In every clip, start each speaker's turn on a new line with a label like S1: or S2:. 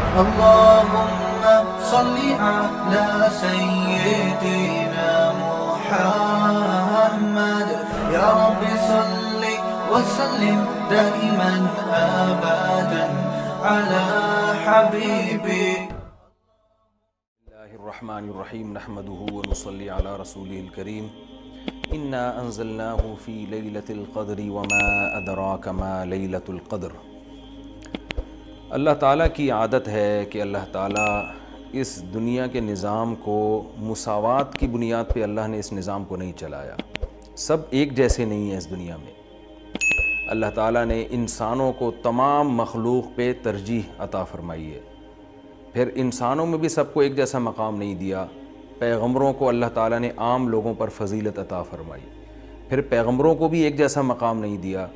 S1: اللهم صل على سيدنا محمد يا رب صل وسلم دائما أبدا على حبيبك.
S2: الرحمن الرحیم نحمده ونصلی علی رسوله الکریم انا انزلناه فی لیلۃ القدر وما ادراک ما لیلۃ القدر. اللہ تعالیٰ کی عادت ہے کہ اللہ تعالیٰ اس دنیا کے نظام کو مساوات کی بنیاد پہ اللہ نے اس نظام کو نہیں چلایا. سب ایک جیسے نہیں ہیں اس دنیا میں. اللہ تعالیٰ نے انسانوں کو تمام مخلوق پہ ترجیح عطا فرمائی ہے. پھر انسانوں میں بھی سب کو ایک جیسا مقام نہیں دیا. پیغمبروں کو اللہ تعالیٰ نے عام لوگوں پر فضیلت عطا فرمائی. پھر پیغمبروں کو بھی ایک جیسا مقام نہیں دیا.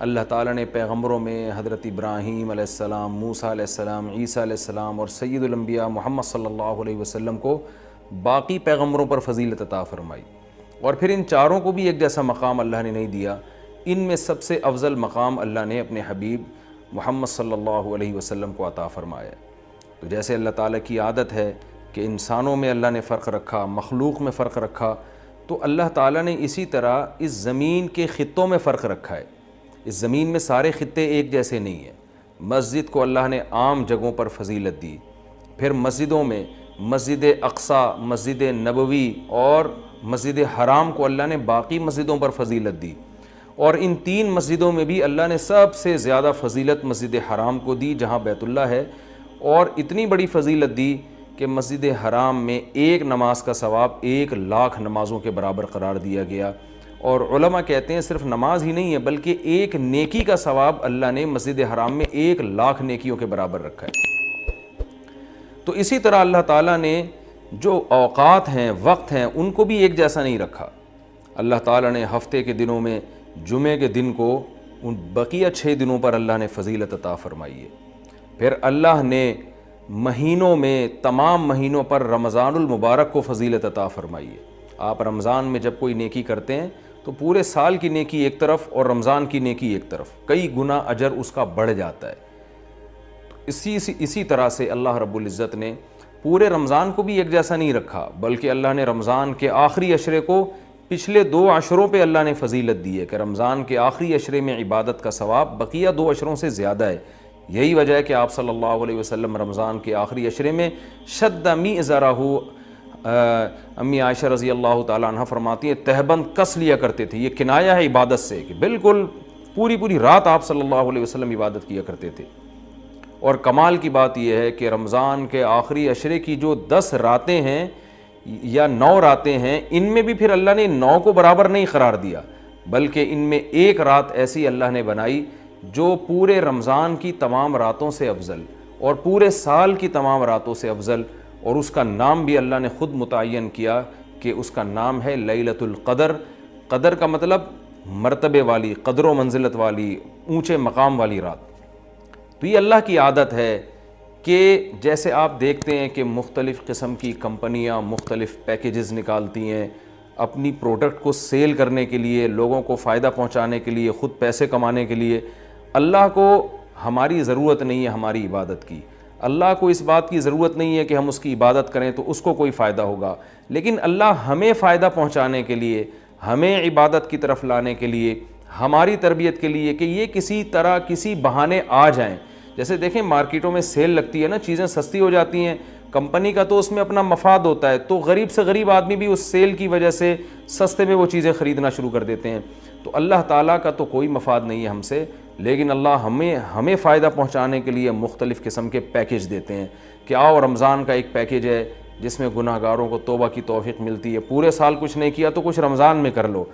S2: اللہ تعالیٰ نے پیغمبروں میں حضرت ابراہیم علیہ السلام، موسیٰ علیہ السلام، عیسیٰ علیہ السلام اور سید الانبیاء محمد صلی اللہ علیہ وسلم کو باقی پیغمبروں پر فضیلت عطا فرمائی. اور پھر ان چاروں کو بھی ایک جیسا مقام اللہ نے نہیں دیا. ان میں سب سے افضل مقام اللہ نے اپنے حبیب محمد صلی اللہ علیہ وسلم کو عطا فرمایا. تو جیسے اللہ تعالیٰ کی عادت ہے کہ انسانوں میں اللہ نے فرق رکھا، مخلوق میں فرق رکھا، تو اللہ تعالیٰ نے اسی طرح اس زمین کے خطوں میں فرق رکھا ہے. اس زمین میں سارے خطے ایک جیسے نہیں ہیں. مسجد کو اللہ نے عام جگہوں پر فضیلت دی. پھر مسجدوں میں مسجد اقصیٰ، مسجد نبوی اور مسجد حرام کو اللہ نے باقی مسجدوں پر فضیلت دی. اور ان تین مسجدوں میں بھی اللہ نے سب سے زیادہ فضیلت مسجد حرام کو دی جہاں بیت اللہ ہے. اور اتنی بڑی فضیلت دی کہ مسجد حرام میں ایک نماز کا ثواب 1,00,000 نمازوں کے برابر قرار دیا گیا. اور علماء کہتے ہیں صرف نماز ہی نہیں ہے بلکہ ایک نیکی کا ثواب اللہ نے مسجد حرام میں 1,00,000 نیکیوں کے برابر رکھا ہے. تو اسی طرح اللہ تعالیٰ نے جو اوقات ہیں، وقت ہیں، ان کو بھی ایک جیسا نہیں رکھا. اللہ تعالیٰ نے ہفتے کے دنوں میں جمعے کے دن کو ان بقیہ 6 دنوں پر اللہ نے فضیلت عطا فرمائی ہے. پھر اللہ نے مہینوں میں تمام مہینوں پر رمضان المبارک کو فضیلت عطا فرمائی ہے. آپ رمضان میں جب کوئی نیکی کرتے ہیں تو پورے سال کی نیکی ایک طرف اور رمضان کی نیکی ایک طرف، کئی گنا اجر اس کا بڑھ جاتا ہے. اسی طرح سے اللہ رب العزت نے پورے رمضان کو بھی ایک جیسا نہیں رکھا بلکہ اللہ نے رمضان کے آخری عشرے کو پچھلے 2 عشروں پہ اللہ نے فضیلت دی ہے کہ رمضان کے آخری عشرے میں عبادت کا ثواب بقیہ 2 عشروں سے زیادہ ہے. یہی وجہ ہے کہ آپ صلی اللہ علیہ وسلم رمضان کے آخری عشرے میں شد میزرہ، امی عائشہ رضی اللہ تعالیٰ عنہ فرماتی ہیں تہبند کس لیا کرتے تھے. یہ کنایہ ہے عبادت سے کہ بالکل پوری رات آپ صلی اللہ علیہ وسلم عبادت کیا کرتے تھے. اور کمال کی بات یہ ہے کہ رمضان کے آخری عشرے کی جو 10 راتیں ہیں یا 9 راتیں ہیں، ان میں بھی پھر اللہ نے 9 کو برابر نہیں قرار دیا بلکہ ان میں ایک رات ایسی اللہ نے بنائی جو پورے رمضان کی تمام راتوں سے افضل اور پورے سال کی تمام راتوں سے افضل، اور اس کا نام بھی اللہ نے خود متعین کیا کہ اس کا نام ہے لیلۃ القدر. قدر کا مطلب مرتبے والی، قدر و منزلت والی، اونچے مقام والی رات. تو یہ اللہ کی عادت ہے کہ جیسے آپ دیکھتے ہیں کہ مختلف قسم کی کمپنیاں مختلف پیکیجز نکالتی ہیں اپنی پروڈکٹ کو سیل کرنے کے لیے، لوگوں کو فائدہ پہنچانے کے لیے، خود پیسے کمانے کے لیے. اللہ کو ہماری ضرورت نہیں ہے ہماری عبادت کی. اللہ کو اس بات کی ضرورت نہیں ہے کہ ہم اس کی عبادت کریں تو اس کو کوئی فائدہ ہوگا، لیکن اللہ ہمیں فائدہ پہنچانے کے لیے، ہمیں عبادت کی طرف لانے کے لیے، ہماری تربیت کے لیے کہ یہ کسی طرح کسی بہانے آ جائیں. جیسے دیکھیں مارکیٹوں میں سیل لگتی ہے نا، چیزیں سستی ہو جاتی ہیں، کمپنی کا تو اس میں اپنا مفاد ہوتا ہے، تو غریب سے غریب آدمی بھی اس سیل کی وجہ سے سستے میں وہ چیزیں خریدنا شروع کر دیتے ہیں. تو اللہ تعالیٰ کا تو کوئی مفاد نہیں ہے ہم سے، لیکن اللہ ہمیں فائدہ پہنچانے کے لیے مختلف قسم کے پیکیج دیتے ہیں کہ آؤ رمضان کا ایک پیکیج ہے جس میں گناہ گاروں کو توبہ کی توفیق ملتی ہے. پورے سال کچھ نہیں کیا تو کچھ رمضان میں کر لو.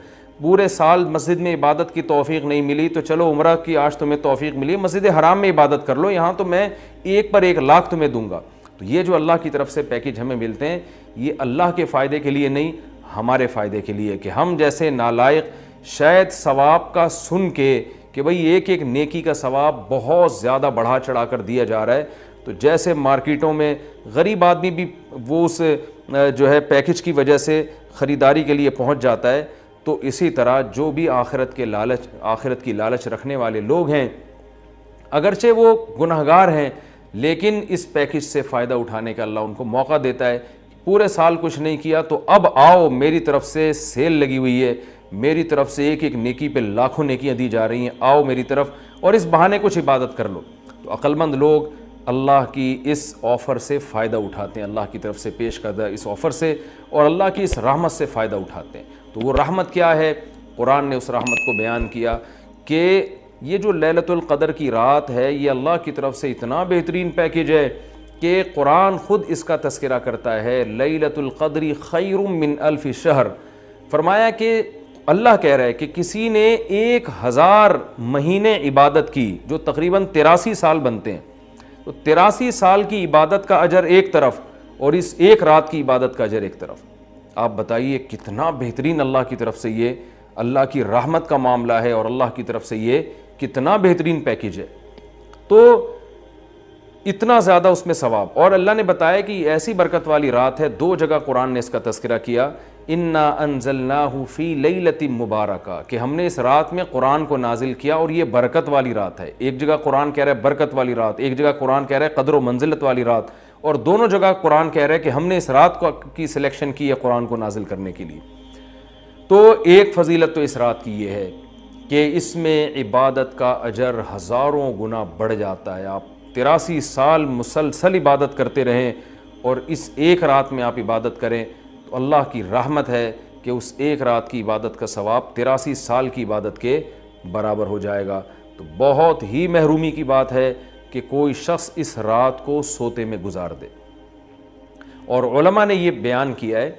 S2: پورے سال مسجد میں عبادت کی توفیق نہیں ملی تو چلو عمرہ کی آج تمہیں توفیق ملی، مسجد حرام میں عبادت کر لو، یہاں تو میں 1 پر 1,00,000 تمہیں دوں گا. تو یہ جو اللہ کی طرف سے پیکیج ہمیں ملتے ہیں یہ اللہ کے فائدے کے لیے نہیں، ہمارے فائدے کے لیے کہ ہم جیسے نالائق شاید ثواب کا سن کے کہ بھئی ایک نیکی کا ثواب بہت زیادہ بڑھا چڑھا کر دیا جا رہا ہے، تو جیسے مارکیٹوں میں غریب آدمی بھی وہ اس جو ہے پیکیج کی وجہ سے خریداری کے لیے پہنچ جاتا ہے، تو اسی طرح جو بھی آخرت کی لالچ رکھنے والے لوگ ہیں، اگرچہ وہ گنہگار ہیں لیکن اس پیکج سے فائدہ اٹھانے کا اللہ ان کو موقع دیتا ہے. پورے سال کچھ نہیں کیا تو اب آؤ, میری طرف سے سیل لگی ہوئی ہے, میری طرف سے ایک ایک نیکی پہ لاکھوں نیکیاں دی جا رہی ہیں, آؤ میری طرف اور اس بہانے کچھ عبادت کر لو. تو عقل مند لوگ اللہ کی اس آفر سے فائدہ اٹھاتے ہیں, اللہ کی طرف سے پیش کردہ اس آفر سے, اور اللہ کی اس رحمت سے فائدہ اٹھاتے ہیں. تو وہ رحمت کیا ہے؟ قرآن نے اس رحمت کو بیان کیا کہ یہ جو لیلۃ القدر کی رات ہے یہ اللہ کی طرف سے اتنا بہترین پیکج ہے کہ قرآن خود اس کا تذکرہ کرتا ہے, لیلۃ القدر خیر من الف شہر. فرمایا کہ اللہ کہہ رہا ہے کہ کسی نے 1000 مہینے عبادت کی, جو تقریباً 83 سال بنتے ہیں, تو 83 سال کی عبادت کا اجر ایک طرف اور اس ایک رات کی عبادت کا اجر ایک طرف. آپ بتائیے کتنا بہترین اللہ کی طرف سے یہ اللہ کی رحمت کا معاملہ ہے, اور اللہ کی طرف سے یہ کتنا بہترین پیکج ہے. تو اتنا زیادہ اس میں ثواب, اور اللہ نے بتایا کہ ایسی برکت والی رات ہے. 2 جگہ قرآن نے اس کا تذکرہ کیا, انا انزلناہ فی لیلۃ مبارکہ, کہ ہم نے اس رات میں قرآن کو نازل کیا اور یہ برکت والی رات ہے. ایک جگہ قرآن کہہ رہا ہے برکت والی رات, ایک جگہ قرآن کہہ رہا ہے قدر و منزلت والی رات, اور دونوں جگہ قرآن کہہ رہا ہے کہ ہم نے اس رات کی سلیکشن کی ہے قرآن کو نازل کرنے کے لیے. تو ایک فضیلت تو اس رات کی یہ ہے کہ اس میں عبادت کا اجر ہزاروں گنا بڑھ جاتا ہے. آپ 83 سال مسلسل عبادت کرتے رہیں اور اس ایک رات میں آپ عبادت کریں تو اللہ کی رحمت ہے کہ اس ایک رات کی عبادت کا ثواب 83 سال کی عبادت کے برابر ہو جائے گا. تو بہت ہی محرومی کی بات ہے کہ کوئی شخص اس رات کو سوتے میں گزار دے. اور علماء نے یہ بیان کیا ہے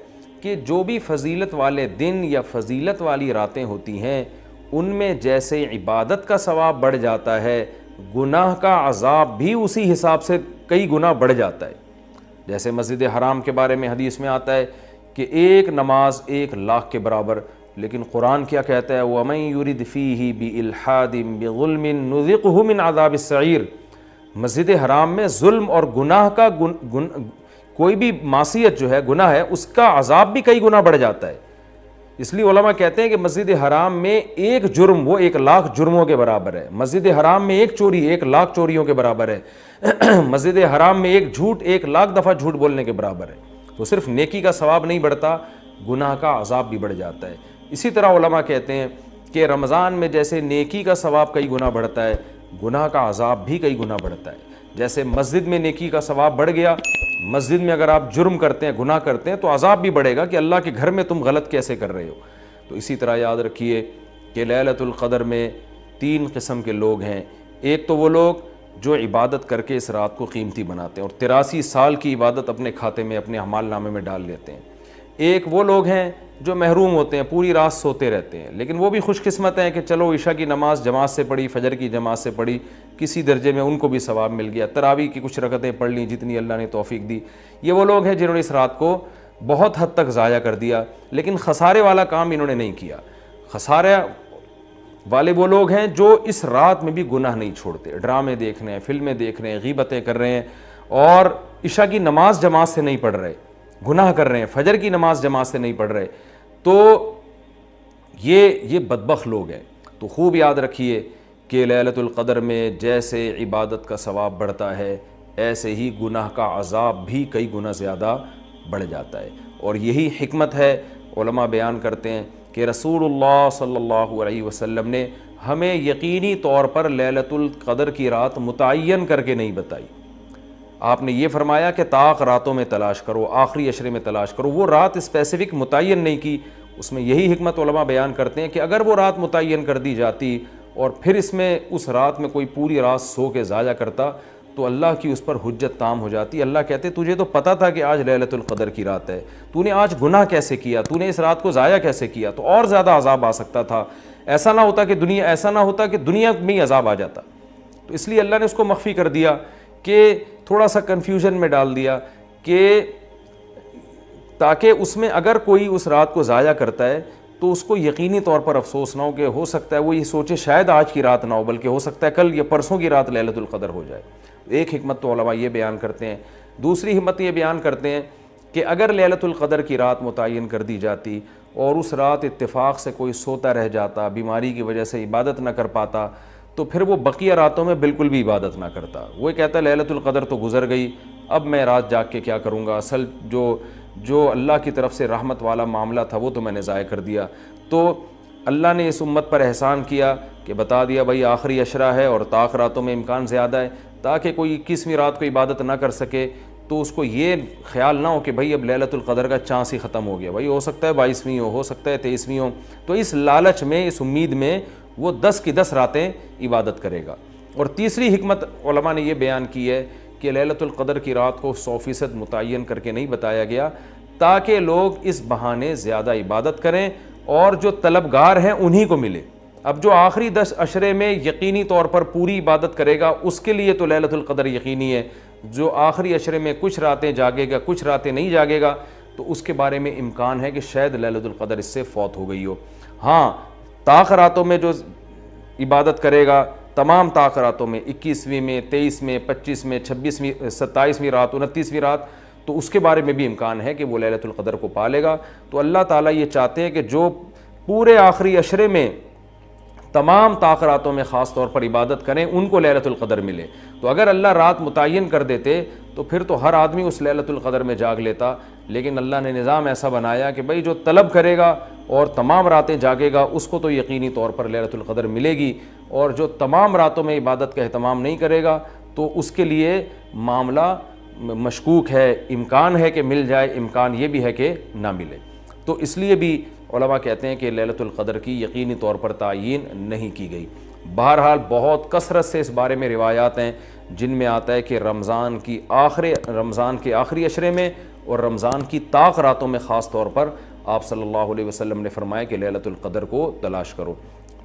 S2: کہ جو بھی فضیلت والے دن یا فضیلت والی راتیں ہوتی ہیں ان میں جیسے عبادت کا ثواب بڑھ جاتا ہے, گناہ کا عذاب بھی اسی حساب سے کئی گنا بڑھ جاتا ہے. جیسے مسجد حرام کے بارے میں حدیث میں آتا ہے کہ ایک نماز 1,00,000 کے برابر, لیکن قرآن کیا کہتا ہے, وَمَن يُرِدْ فِيهِ بِإِلْحَادٍ بِظُلْمٍ نُذِقْهُ مِنْ عَذَابِ السَّعِيرِ. مسجد حرام میں ظلم اور گناہ کا کوئی بھی معصیت جو ہے, گناہ ہے, اس کا عذاب بھی کئی گنا بڑھ جاتا ہے. اس لیے علماء کہتے ہیں کہ مسجد حرام میں ایک جرم وہ 1,00,000 جرموں کے برابر ہے. مسجد حرام میں ایک چوری 1,00,000 چوریوں کے برابر ہے. مسجد حرام میں ایک جھوٹ 1,00,000 دفعہ جھوٹ بولنے کے برابر ہے. تو صرف نیکی کا ثواب نہیں بڑھتا, گناہ کا عذاب بھی بڑھ جاتا ہے. اسی طرح علماء کہتے ہیں کہ رمضان میں جیسے نیکی کا ثواب کئی گنا بڑھتا ہے, گناہ کا عذاب بھی کئی گنا بڑھتا ہے. جیسے مسجد میں نیکی کا ثواب بڑھ گیا, مسجد میں اگر آپ جرم کرتے ہیں, گناہ کرتے ہیں, تو عذاب بھی بڑھے گا کہ اللہ کے گھر میں تم غلط کیسے کر رہے ہو. تو اسی طرح یاد رکھیے کہ لیلۃ القدر میں 3 قسم کے لوگ ہیں. ایک تو وہ لوگ جو عبادت کر کے اس رات کو قیمتی بناتے ہیں اور 83 سال کی عبادت اپنے کھاتے میں, اپنے اعمال نامے میں ڈال لیتے ہیں. ایک وہ لوگ ہیں جو محروم ہوتے ہیں, پوری رات سوتے رہتے ہیں, لیکن وہ بھی خوش قسمت ہیں کہ چلو عشاء کی نماز جماعت سے پڑھی, فجر کی جماعت سے پڑھی, کسی درجے میں ان کو بھی ثواب مل گیا, تراویح کی کچھ رکعتیں پڑھ لیں جتنی اللہ نے توفیق دی. یہ وہ لوگ ہیں جنہوں نے اس رات کو بہت حد تک ضائع کر دیا, لیکن خسارے والا کام انہوں نے نہیں کیا. خسارے والے وہ لوگ ہیں جو اس رات میں بھی گناہ نہیں چھوڑتے, ڈرامے دیکھ رہے ہیں, فلمیں دیکھ رہے ہیں, غیبتیں کر رہے ہیں, اور عشاء کی نماز جماعت سے نہیں پڑھ رہے, گناہ کر رہے ہیں, فجر کی نماز جماعت سے نہیں پڑھ رہے. تو یہ بدبخت لوگ ہیں. تو خوب یاد رکھیے کہ لیلۃ القدر میں جیسے عبادت کا ثواب بڑھتا ہے ایسے ہی گناہ کا عذاب بھی کئی گنا زیادہ بڑھ جاتا ہے. اور یہی حکمت ہے, علماء بیان کرتے ہیں کہ رسول اللہ صلی اللہ علیہ وسلم نے ہمیں یقینی طور پر لیلۃ القدر کی رات متعین کر کے نہیں بتائی. آپ نے یہ فرمایا کہ طاق راتوں میں تلاش کرو, آخری عشرے میں تلاش کرو. وہ رات اسپیسیفک متعین نہیں کی. اس میں یہی حکمت علماء بیان کرتے ہیں کہ اگر وہ رات متعین کر دی جاتی اور پھر اس میں اس رات میں کوئی پوری رات سو کے ضائع کرتا تو اللہ کی اس پر حجت تام ہو جاتی. اللہ کہتے تجھے تو پتہ تھا کہ آج لیلۃ القدر کی رات ہے, تو نے آج گناہ کیسے کیا, تو نے اس رات کو ضائع کیسے کیا, تو اور زیادہ عذاب آ سکتا تھا. ایسا نہ ہوتا کہ دنیا میں ہی عذاب آ جاتا. تو اس لیے اللہ نے اس کو مخفی کر دیا کہ تھوڑا سا کنفیوژن میں ڈال دیا کہ تاکہ اس میں اگر کوئی اس رات کو ضائع کرتا ہے تو اس کو یقینی طور پر افسوس نہ ہو کہ ہو سکتا ہے وہ یہ سوچے شاید آج کی رات نہ ہو بلکہ ہو سکتا ہے کل یا پرسوں کی رات لیلۃ القدر ہو جائے. ایک حکمت تو علماء یہ بیان کرتے ہیں. دوسری حکمت یہ بیان کرتے ہیں کہ اگر لیلۃ القدر کی رات متعین کر دی جاتی اور اس رات اتفاق سے کوئی سوتا رہ جاتا, بیماری کی وجہ سے عبادت نہ کر پاتا, تو پھر وہ بقیہ راتوں میں بالکل بھی عبادت نہ کرتا. وہ کہتا ہے لیلۃ القدر تو گزر گئی, اب میں رات جاگ کے کیا کروں گا, اصل جو اللہ کی طرف سے رحمت والا معاملہ تھا وہ تو میں نے ضائع کر دیا. تو اللہ نے اس امت پر احسان کیا کہ بتا دیا بھائی آخری عشرہ ہے اور طاق راتوں میں امکان زیادہ ہے, تاکہ کوئی 21ویں رات کو عبادت نہ کر سکے تو اس کو یہ خیال نہ ہو کہ بھائی اب لیلۃ القدر کا چانس ہی ختم ہو گیا, بھائی ہو سکتا ہے 22ویں ہو سکتا ہے 23ویں ہو. تو اس لالچ میں, اس امید میں وہ 10 کی 10 راتیں عبادت کرے گا. اور تیسری حکمت علماء نے یہ بیان کی ہے کہ لیلۃ القدر کی رات کو 100% متعین کر کے نہیں بتایا گیا تاکہ لوگ اس بہانے زیادہ عبادت کریں اور جو طلبگار ہیں انہی کو ملے. اب جو آخری 10 عشرے میں یقینی طور پر پوری عبادت کرے گا اس کے لیے تو لیلۃ القدر یقینی ہے. جو آخری عشرے میں کچھ راتیں جاگے گا کچھ راتیں نہیں جاگے گا تو اس کے بارے میں امکان ہے کہ شاید لیلۃ القدر اس سے فوت ہو گئی ہو. ہاں طاق راتوں میں جو عبادت کرے گا, تمام طاق راتوں میں 21ویں میں 23 میں 25 میں 26ویں 27ویں رات 29ویں رات, تو اس کے بارے میں بھی امکان ہے کہ وہ لیلۃ القدر کو پا لے گا. تو اللہ تعالیٰ یہ چاہتے ہیں کہ جو پورے آخری عشرے میں تمام طاق راتوں میں خاص طور پر عبادت کریں ان کو لیلۃ القدر ملے. تو اگر اللہ رات متعین کر دیتے تو پھر تو ہر آدمی اس لیلۃ القدر میں جاگ لیتا, لیکن اللہ نے نظام ایسا بنایا کہ بھئی جو طلب کرے گا اور تمام راتیں جاگے گا اس کو تو یقینی طور پر لیلۃ القدر ملے گی, اور جو تمام راتوں میں عبادت کا اہتمام نہیں کرے گا تو اس کے لیے معاملہ مشکوک ہے, امکان ہے کہ مل جائے, امکان یہ بھی ہے کہ نہ ملے. تو اس لیے بھی علماء کہتے ہیں کہ لیلۃ القدر کی یقینی طور پر تعیین نہیں کی گئی. بہرحال بہت کثرت سے اس بارے میں روایات ہیں جن میں آتا ہے کہ رمضان کے آخری عشرے میں اور رمضان کی طاق راتوں میں خاص طور پر آپ صلی اللہ علیہ وسلم نے فرمایا کہ لیلۃ القدر کو تلاش کرو.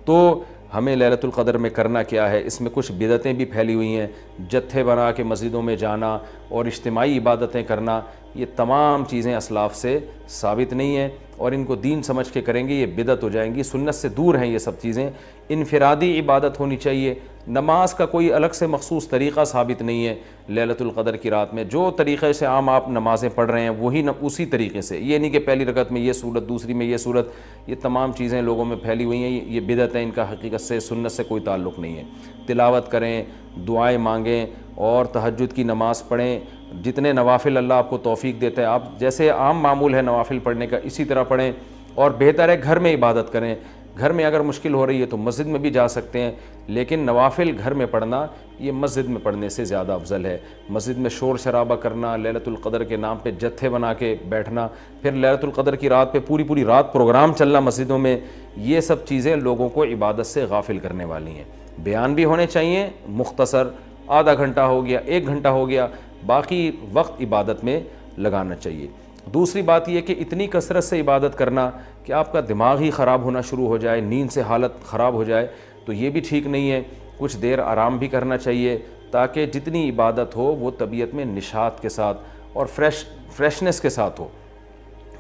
S2: تو ہمیں لیلۃ القدر میں کرنا کیا ہے؟ اس میں کچھ بدعتیں بھی پھیلی ہوئی ہیں, جتھے بنا کے مسجدوں میں جانا اور اجتماعی عبادتیں کرنا, یہ تمام چیزیں اسلاف سے ثابت نہیں ہیں اور ان کو دین سمجھ کے کریں گے یہ بدعت ہو جائیں گی. سنت سے دور ہیں یہ سب چیزیں. انفرادی عبادت ہونی چاہیے. نماز کا کوئی الگ سے مخصوص طریقہ ثابت نہیں ہے لیلۃ القدر کی رات میں. جو طریقے سے عام آپ نمازیں پڑھ رہے ہیں وہی اسی طریقے سے, یہ نہیں کہ پہلی رکعت میں یہ صورت دوسری میں یہ صورت, یہ تمام چیزیں لوگوں میں پھیلی ہوئی ہیں, یہ بدعت ہیں, ان کا حقیقت سے سنت سے کوئی تعلق نہیں ہے. تلاوت کریں, دعائیں مانگیں اور تہجد کی نماز پڑھیں. جتنے نوافل اللہ آپ کو توفیق دیتا ہے, آپ جیسے عام معمول ہے نوافل پڑھنے کا اسی طرح پڑھیں, اور بہتر ہے گھر میں عبادت کریں. گھر میں اگر مشکل ہو رہی ہے تو مسجد میں بھی جا سکتے ہیں, لیکن نوافل گھر میں پڑھنا یہ مسجد میں پڑھنے سے زیادہ افضل ہے. مسجد میں شور شرابہ کرنا, لیلۃ القدر کے نام پہ جتھے بنا کے بیٹھنا, پھر لیلۃ القدر کی رات پہ پوری رات پروگرام چلنا مسجدوں میں, یہ سب چیزیں لوگوں کو عبادت سے غافل کرنے والی ہیں. بیان بھی ہونے چاہیے مختصر, آدھا گھنٹہ ہو گیا 1 گھنٹہ ہو گیا, باقی وقت عبادت میں لگانا چاہیے. دوسری بات یہ کہ اتنی کثرت سے عبادت کرنا کہ آپ کا دماغ ہی خراب ہونا شروع ہو جائے, نیند سے حالت خراب ہو جائے, تو یہ بھی ٹھیک نہیں ہے. کچھ دیر آرام بھی کرنا چاہیے تاکہ جتنی عبادت ہو وہ طبیعت میں نشاط کے ساتھ اور فریشنس کے ساتھ ہو,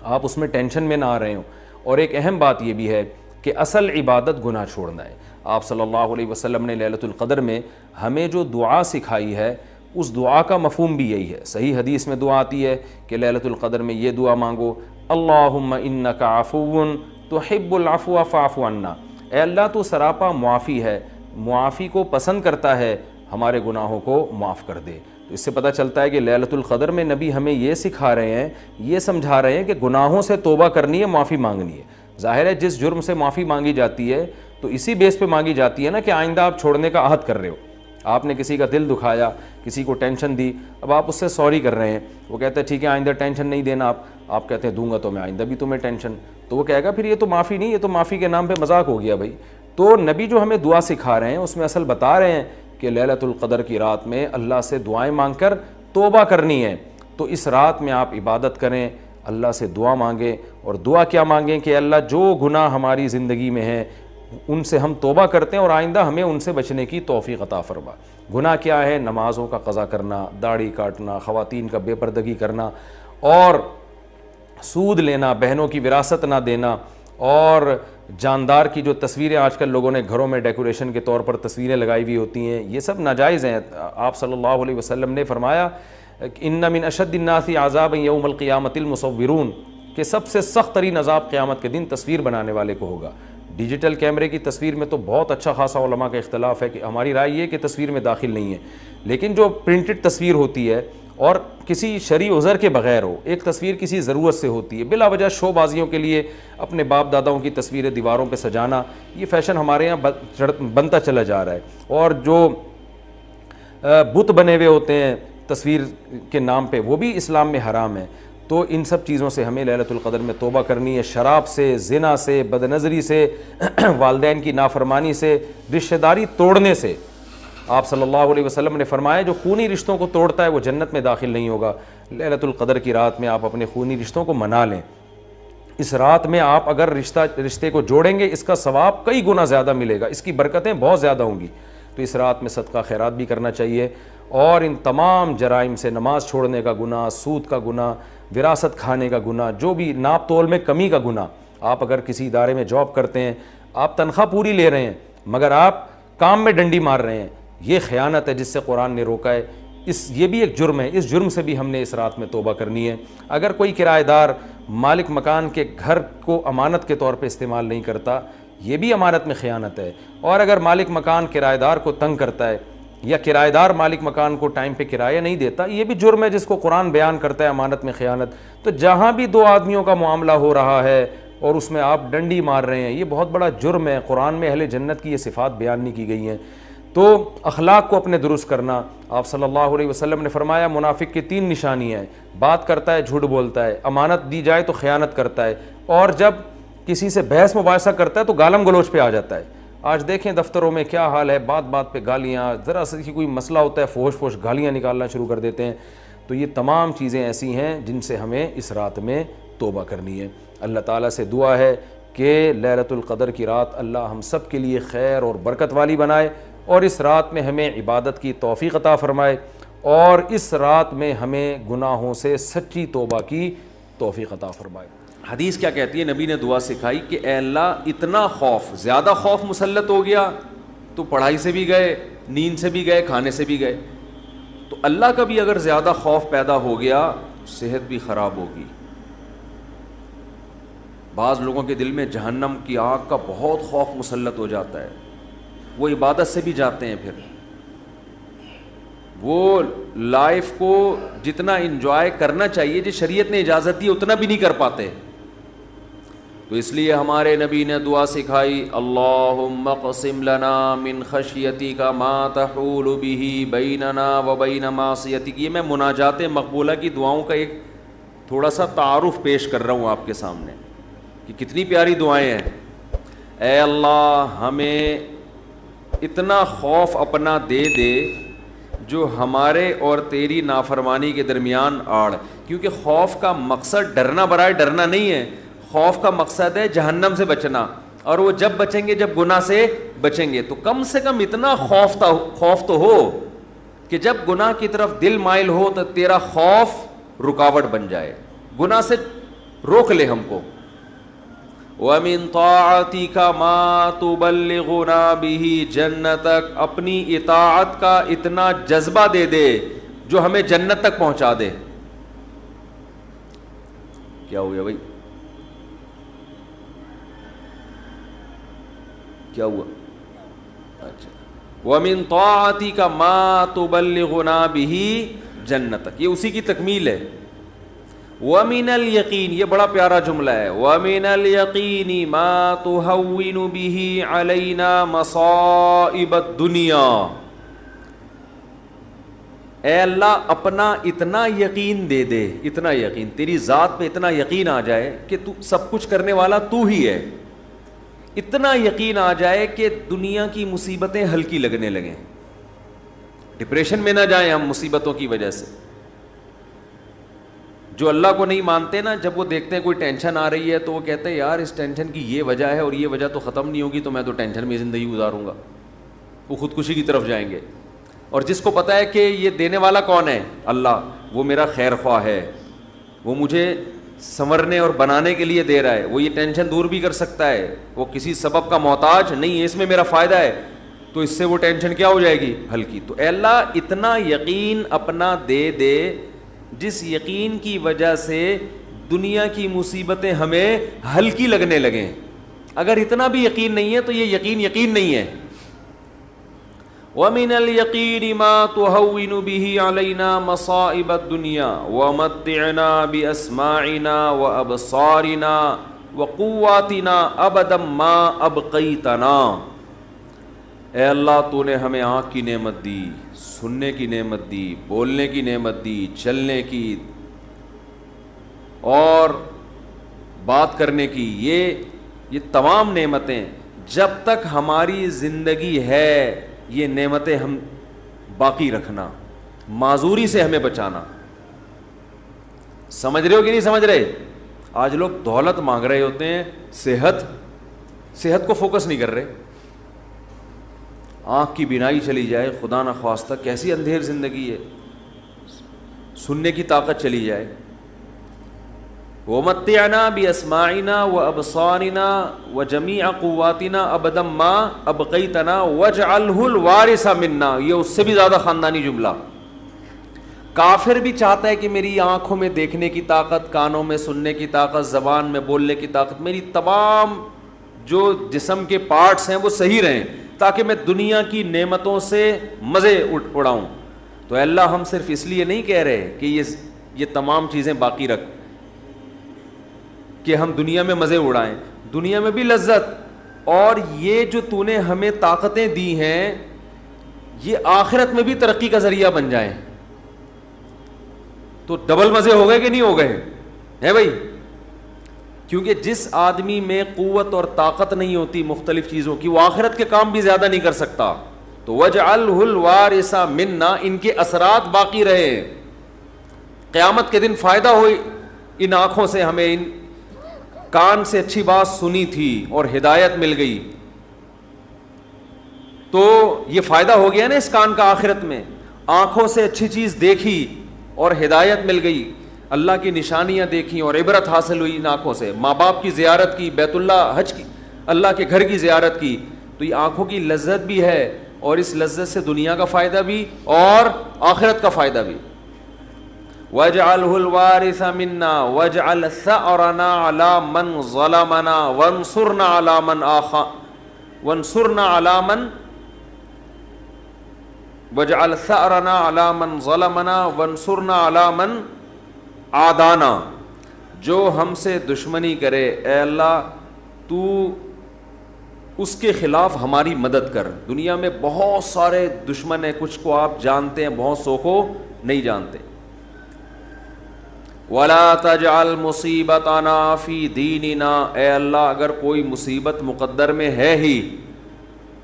S2: آپ اس میں ٹینشن میں نہ آ رہے ہوں. اور ایک اہم بات یہ بھی ہے کہ اصل عبادت گناہ چھوڑنا ہے. آپ صلی اللہ علیہ وسلم نے لیلۃ القدر میں ہمیں جو دعا سکھائی ہے اس دعا کا مفہوم بھی یہی ہے. صحیح حدیث میں دعا آتی ہے کہ لیلۃ القدر میں یہ دعا مانگو, اللہم انک عفو تحب العفو فاعف عنا. اے اللہ تو سراپا معافی ہے, معافی کو پسند کرتا ہے, ہمارے گناہوں کو معاف کر دے. تو اس سے پتہ چلتا ہے کہ لیلۃ القدر میں نبی ہمیں یہ سکھا رہے ہیں, یہ سمجھا رہے ہیں کہ گناہوں سے توبہ کرنی ہے, معافی مانگنی ہے. ظاہر ہے جس جرم سے معافی مانگی جاتی ہے تو اسی بیس پہ مانگی جاتی ہے نا کہ آئندہ آپ چھوڑنے کا عہد کر رہے ہو. آپ نے کسی کا دل دکھایا, کسی کو ٹینشن دی, اب آپ اس سے سوری کر رہے ہیں, وہ کہتا ہے ٹھیک ہے آئندہ ٹینشن نہیں دینا. آپ کہتے ہیں دوں گا تو میں آئندہ بھی تمہیں ٹینشن, تو وہ کہے گا پھر یہ تو معافی نہیں, یہ تو معافی کے نام پہ مذاق ہو گیا بھائی. تو نبی جو ہمیں دعا سکھا رہے ہیں اس میں اصل بتا رہے ہیں کہ لیلۃ القدر کی رات میں اللہ سے دعائیں مانگ کر توبہ کرنی ہے. تو اس رات میں آپ عبادت کریں, اللہ سے دعا مانگیں, اور دعا کیا مانگیں کہ اللہ جو گناہ ہماری زندگی میں ہیں ان سے ہم توبہ کرتے ہیں اور آئندہ ہمیں ان سے بچنے کی توفیق عطا فرما. گناہ کیا ہے؟ نمازوں کا قضا کرنا, داڑھی کاٹنا, خواتین کا بے پردگی کرنا, اور سود لینا, بہنوں کی وراثت نہ دینا, اور جاندار کی جو تصویریں آج کل لوگوں نے گھروں میں ڈیکوریشن کے طور پر تصویریں لگائی ہوئی ہوتی ہیں, یہ سب ناجائز ہیں. آپ صلی اللہ علیہ وسلم نے فرمایا ان من اشد الناس عذابا یوم القیامۃ المصورون, کہ سب سے سخت ترین عذاب قیامت کے دن تصویر بنانے والے کو ہوگا. ڈیجیٹل کیمرے کی تصویر میں تو بہت اچھا خاصا علماء کا اختلاف ہے کہ ہماری رائے یہ کہ تصویر میں داخل نہیں ہے، لیکن جو پرنٹڈ تصویر ہوتی ہے اور کسی شرعی عذر کے بغیر ہو، ایک تصویر کسی ضرورت سے ہوتی ہے، بلا وجہ شو بازیوں کے لیے اپنے باپ داداؤں کی تصویریں دیواروں پہ سجانا، یہ فیشن ہمارے یہاں بنتا چلا جا رہا ہے. اور جو بت بنے ہوئے ہوتے ہیں تصویر کے نام پہ، وہ بھی اسلام میں حرام ہے. تو ان سب چیزوں سے ہمیں لیلۃ القدر میں توبہ کرنی ہے. شراب سے، زنا سے، بد نظری سے، والدین کی نافرمانی سے، رشتہ داری توڑنے سے. آپ صلی اللہ علیہ وسلم نے فرمایا جو خونی رشتوں کو توڑتا ہے وہ جنت میں داخل نہیں ہوگا. لیلۃ القدر کی رات میں آپ اپنے خونی رشتوں کو منا لیں. اس رات میں آپ اگر رشتے کو جوڑیں گے، اس کا ثواب کئی گنا زیادہ ملے گا، اس کی برکتیں بہت زیادہ ہوں گی. تو اس رات میں صدقہ خیرات بھی کرنا چاہیے. اور ان تمام جرائم سے، نماز چھوڑنے کا گناہ، سود کا گناہ، وراثت کھانے کا گناہ، جو بھی ناپ تول میں کمی کا گناہ. آپ اگر کسی ادارے میں جاب کرتے ہیں، آپ تنخواہ پوری لے رہے ہیں مگر آپ کام میں ڈنڈی مار رہے ہیں، یہ خیانت ہے جس سے قرآن نے روکا ہے. یہ بھی ایک جرم ہے. اس جرم سے بھی ہم نے اس رات میں توبہ کرنی ہے. اگر کوئی کرایہ دار مالک مکان کے گھر کو امانت کے طور پہ استعمال نہیں کرتا، یہ بھی امانت میں خیانت ہے. اور اگر مالک مکان کرایہ دار کو تنگ کرتا ہے یا کرایہ دار مالک مکان کو ٹائم پہ کرایہ نہیں دیتا، یہ بھی جرم ہے جس کو قرآن بیان کرتا ہے امانت میں خیانت. تو جہاں بھی دو آدمیوں کا معاملہ ہو رہا ہے اور اس میں آپ ڈنڈی مار رہے ہیں، یہ بہت بڑا جرم ہے. قرآن میں اہل جنت کی یہ صفات بیان نہیں کی گئی ہیں. تو اخلاق کو اپنے درست کرنا. آپ صلی اللہ علیہ وسلم نے فرمایا منافق کی 3 نشانیاں ہیں: بات کرتا ہے، جھوٹ بولتا ہے، امانت دی جائے تو خیانت کرتا ہے، اور جب کسی سے بحث مباحثہ کرتا ہے تو گالم گلوچ پہ آ جاتا ہے. آج دیکھیں دفتروں میں کیا حال ہے، بات بات پہ گالیاں، ذرا سا کوئی مسئلہ ہوتا ہے فوش فوش گالیاں نکالنا شروع کر دیتے ہیں. تو یہ تمام چیزیں ایسی ہیں جن سے ہمیں اس رات میں توبہ کرنی ہے. اللہ تعالیٰ سے دعا ہے کہ لیلۃ القدر کی رات اللہ ہم سب کے لیے خیر اور برکت والی بنائے، اور اس رات میں ہمیں عبادت کی توفیق عطا فرمائے، اور اس رات میں ہمیں گناہوں سے سچی توبہ کی توفیق عطا فرمائے. حدیث کیا کہتی ہے؟ نبی نے دعا سکھائی کہ اے اللہ اتنا خوف، زیادہ خوف مسلط ہو گیا تو پڑھائی سے بھی گئے، نیند سے بھی گئے، کھانے سے بھی گئے. تو اللہ کا بھی اگر زیادہ خوف پیدا ہو گیا، صحت بھی خراب ہوگی. بعض لوگوں کے دل میں جہنم کی آگ کا بہت خوف مسلط ہو جاتا ہے، وہ عبادت سے بھی جاتے ہیں، پھر وہ لائف کو جتنا انجوائے کرنا چاہیے جس شریعت نے اجازت دی اتنا بھی نہیں کر پاتے. تو اس لیے ہمارے نبی نے دعا سکھائی، اللہم اقسم لنا من خشیتک ما تحول به بیننا وبین معصیتک. یہ میں مناجات مقبولہ کی دعاؤں کا ایک تھوڑا سا تعارف پیش کر رہا ہوں آپ کے سامنے کہ کتنی پیاری دعائیں ہیں. اے اللہ ہمیں اتنا خوف اپنا دے دے جو ہمارے اور تیری نافرمانی کے درمیان آڑ. کیونکہ خوف کا مقصد ڈرنا برائے ڈرنا نہیں ہے، خوف کا مقصد ہے جہنم سے بچنا. اور وہ جب بچیں گے جب گناہ سے بچیں گے. تو کم سے کم اتنا خوف تو ہو کہ جب گناہ کی طرف دل مائل ہو تو تیرا خوف رکاوٹ بن جائے، گناہ سے روک لے ہم کو. وَمِن طَاعَتِكَ مَا تُبَلِّغُنَا بِهِ جَنَّتَكَ. اپنی اطاعت کا اتنا جذبہ دے دے جو ہمیں جنت تک پہنچا دے. کیا ہو گیا بھائی؟ کیا ہوا؟ اچھا. وَمِن طَاعَتِكَ مَا تُبَلِّغُنَا بِهِ جَنَّتَكَ، یہ اسی کی تکمیل ہے. وَمِنَ الْيَقِينِ، یہ بڑا پیارا جملہ ہے. وَمِنَ الْيَقِينِ مَا تُهَوِّنُ بِهِ عَلَيْنَا مَصَائِبَ الدُّنْيَا. اے اللہ اپنا اتنا یقین دے دے، اتنا یقین، تیری ذات پہ اتنا یقین آ جائے کہ تو سب کچھ کرنے والا تو ہی ہے. اتنا یقین آ جائے کہ دنیا کی مصیبتیں ہلکی لگنے لگیں، ڈپریشن میں نہ جائیں ہم مصیبتوں کی وجہ سے. جو اللہ کو نہیں مانتے نا، جب وہ دیکھتے ہیں کوئی ٹینشن آ رہی ہے تو وہ کہتے ہیں یار اس ٹینشن کی یہ وجہ ہے اور یہ وجہ تو ختم نہیں ہوگی، تو میں تو ٹینشن میں زندگی گزاروں گا. وہ خودکشی کی طرف جائیں گے. اور جس کو پتہ ہے کہ یہ دینے والا کون ہے؟ اللہ، وہ میرا خیر خواہ ہے، وہ مجھے سنورنے اور بنانے کے لیے دے رہا ہے، وہ یہ ٹینشن دور بھی کر سکتا ہے، وہ کسی سبب کا محتاج نہیں ہے، اس میں میرا فائدہ ہے، تو اس سے وہ ٹینشن کیا ہو جائے گی؟ ہلکی. تو اے اللہ اتنا یقین اپنا دے دے جس یقین کی وجہ سے دنیا کی مصیبتیں ہمیں ہلکی لگنے لگیں اگر اتنا بھی یقین نہیں ہے تو یہ یقین نہیں ہے. وَمِنَ الْيَقِينِ مَا تُهَوِّنُ بِهِ عَلَيْنَا مَصَائِبَ الدُّنْيَا وَمَتِّعْنَا بِأَسْمَاعِنَا وَأَبْصَارِنَا وَقُوَّاتِنَا أَبَدًا مَا أَبْقَيْتَنَا. اے اللہ تو نے ہمیں آنکھ کی نعمت دی, سننے کی نعمت دی, بولنے کی نعمت دی, چلنے کی اور بات کرنے کی, یہ تمام نعمتیں جب تک ہماری زندگی ہے یہ نعمتیں ہم باقی رکھنا, معذوری سے ہمیں بچانا. سمجھ رہے ہو کہ نہیں سمجھ رہے؟ آج لوگ دولت مانگ رہے ہوتے ہیں, صحت کو فوکس نہیں کر رہے. آنکھ کی بینائی چلی جائے خدا نخواستہ, کیسی اندھیر زندگی ہے. سننے کی طاقت چلی جائے. وَمَتِّعْنَا بِأَسْمَاعِنَا وَأَبْصَارِنَا وَجَمِيعَ قُوَّاتِنَا أَبَدًا مَا أَبْقَيْتَنَا وَاجْعَلْهُ الْوَارِثَ مِنَّا. یہ اس سے بھی زیادہ خاندانی جملہ. کافر بھی چاہتا ہے کہ میری آنکھوں میں دیکھنے کی طاقت, کانوں میں سننے کی طاقت, زبان میں بولنے کی طاقت, میری تمام جو جسم کے پارٹس ہیں وہ صحیح رہیں تاکہ میں دنیا کی نعمتوں سے مزے اڑاؤں. تو اللہ ہم صرف اس لیے نہیں کہہ رہے کہ یہ تمام چیزیں باقی رکھ کہ ہم دنیا میں مزے اڑائیں, دنیا میں بھی لذت, اور یہ جو تو نے ہمیں طاقتیں دی ہیں یہ آخرت میں بھی ترقی کا ذریعہ بن جائیں. تو ڈبل مزے ہو گئے کہ نہیں ہو گئے ہیں بھائی؟ کیونکہ جس آدمی میں قوت اور طاقت نہیں ہوتی مختلف چیزوں کی, وہ آخرت کے کام بھی زیادہ نہیں کر سکتا. تو وَاجْعَلْهُ الْوَارِثَ مِنَّا, ان کے اثرات باقی رہے, قیامت کے دن فائدہ ہو ان آنکھوں سے, ہمیں ان کان سے اچھی بات سنی تھی اور ہدایت مل گئی, تو یہ فائدہ ہو گیا نا اس کان کا آخرت میں. آنکھوں سے اچھی چیز دیکھی اور ہدایت مل گئی, اللہ کی نشانیاں دیکھیں اور عبرت حاصل ہوئی ان آنکھوں سے, ماں باپ کی زیارت کی, بیت اللہ حج کی, اللہ کے گھر کی زیارت کی, تو یہ آنکھوں کی لذت بھی ہے, اور اس لذت سے دنیا کا فائدہ بھی اور آخرت کا فائدہ بھی. وَاجْعَلْهُ الْوَارِثَ مِنَّا وَاجْعَلْ ثَأْرَنَا عَلَى مَنْ ظَلَمَنَا وَانْصُرْنَا عَلَى مَنْ وَاجْعَلْ ثَأْرَنَا عَلَى مَنْ ظَلَمَنَا وَانْصُرْنَا عَلَى مَنْ عَادَانَا. جو ہم سے دشمنی کرے اے اللہ تو اس کے خلاف ہماری مدد کر. دنیا میں بہت سارے دشمن ہیں, کچھ کو آپ جانتے ہیں, بہت سو کو نہیں جانتے. وَلَا تَجْعَلْ مُصِيبَتَنَا فِي دِينِنَا. اے اللہ اگر کوئی مصیبت مقدر میں ہے ہی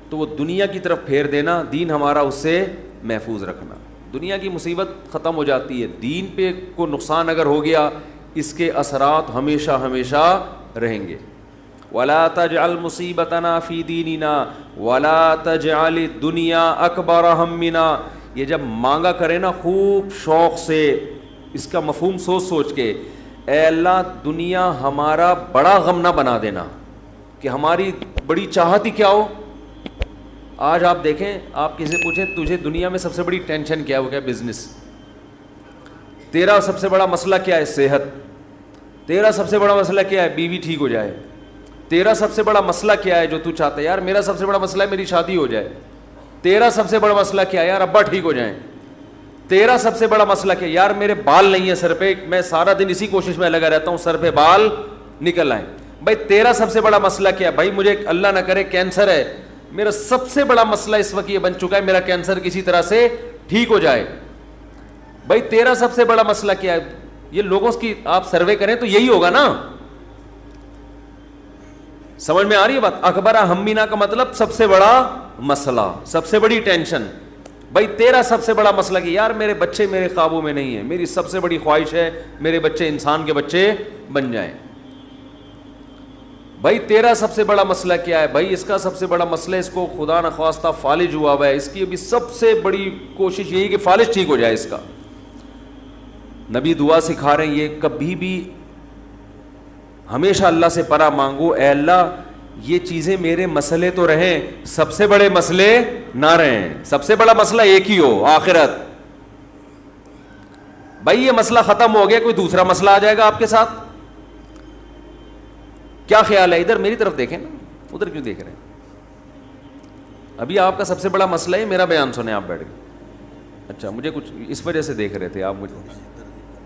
S2: تو وہ دنیا کی طرف پھیر دینا, دین ہمارا اس سے محفوظ رکھنا. دنیا کی مصیبت ختم ہو جاتی ہے, دین پہ کو نقصان اگر ہو گیا اس کے اثرات ہمیشہ ہمیشہ رہیں گے. وَلَا تَجْعَلْ مُصِيبَتَنَا فِي دِينِنَا وَلَا تَجْعَلِ الدُّنْيَا أَكْبَرَ هَمِّنَا. یہ جب مانگا کرے نا خوب شوق سے, اس کا مفہوم سوچ کے, اے اللہ دنیا ہمارا بڑا غم نہ بنا دینا, کہ ہماری بڑی چاہت ہی کیا ہو. آج آپ دیکھیں, آپ کسی سے پوچھیں تجھے دنیا میں سب سے بڑی ٹینشن کیا ہے, وہ کیا بزنس. تیرا سب سے بڑا مسئلہ کیا ہے, صحت. تیرا سب سے بڑا مسئلہ کیا ہے, بیوی ٹھیک ہو جائے. تیرا سب سے بڑا مسئلہ کیا ہے جو تو چاہتا ہے, یار میرا سب سے بڑا مسئلہ ہے میری شادی ہو جائے. تیرا سب سے بڑا مسئلہ کیا ہے, یار ابا ٹھیک ہو جائیں. تیرا سب سے بڑا مسئلہ کیا ہے, یار میرے بال نہیں ہیں سر پہ, میں سارا دن اسی کوشش میں لگا رہتا ہوں سر پہ بال نکل آئیں. بھائی تیرا سب سے بڑا مسئلہ کیا ہے, بھائی مجھے اللہ نہ کرے کینسر ہے, میرا سب سے بڑا مسئلہ اس وقت یہ بن چکا ہے میرا کینسر کسی طرح سے ٹھیک ہو جائے. بھائی تیرا سب سے بڑا مسئلہ کیا ہے, یہ لوگوں کی آپ سروے کریں تو یہی ہوگا نا. سمجھ میں آ رہی ہے بات؟ اکبر ہمینا کا مطلب سب سے بڑا مسئلہ, سب سے بڑی ٹینشن. بھائی تیرا سب سے بڑا مسئلہ کہ یار میرے بچے میرے قابو میں نہیں ہیں, میری سب سے بڑی خواہش ہے میرے بچے انسان کے بچے بن جائیں. بھائی تیرا سب سے بڑا مسئلہ کیا ہے, بھائی اس کا سب سے بڑا مسئلہ اس کو خدا نخواستہ فالج ہوا ہوا ہے, اس کی ابھی سب سے بڑی کوشش یہی کہ فالج ٹھیک ہو جائے اس کا. نبی دعا سکھا رہے ہیں یہ کبھی بھی ہمیشہ اللہ سے پناہ مانگو, اے اللہ یہ چیزیں میرے مسئلے تو رہیں, سب سے بڑے مسئلے نہ رہیں. سب سے بڑا مسئلہ ایک ہی ہو, آخرت. بھائی یہ مسئلہ ختم ہو گیا, کوئی دوسرا مسئلہ آ جائے گا آپ کے ساتھ, کیا خیال ہے؟ ادھر میری طرف دیکھیں نا,
S3: ادھر کیوں دیکھ رہے ہیں؟ ابھی آپ کا سب سے بڑا مسئلہ ہے میرا بیان سنیں آپ بیٹھ کے. اچھا مجھے کچھ اس وجہ سے دیکھ رہے تھے آپ مجھے.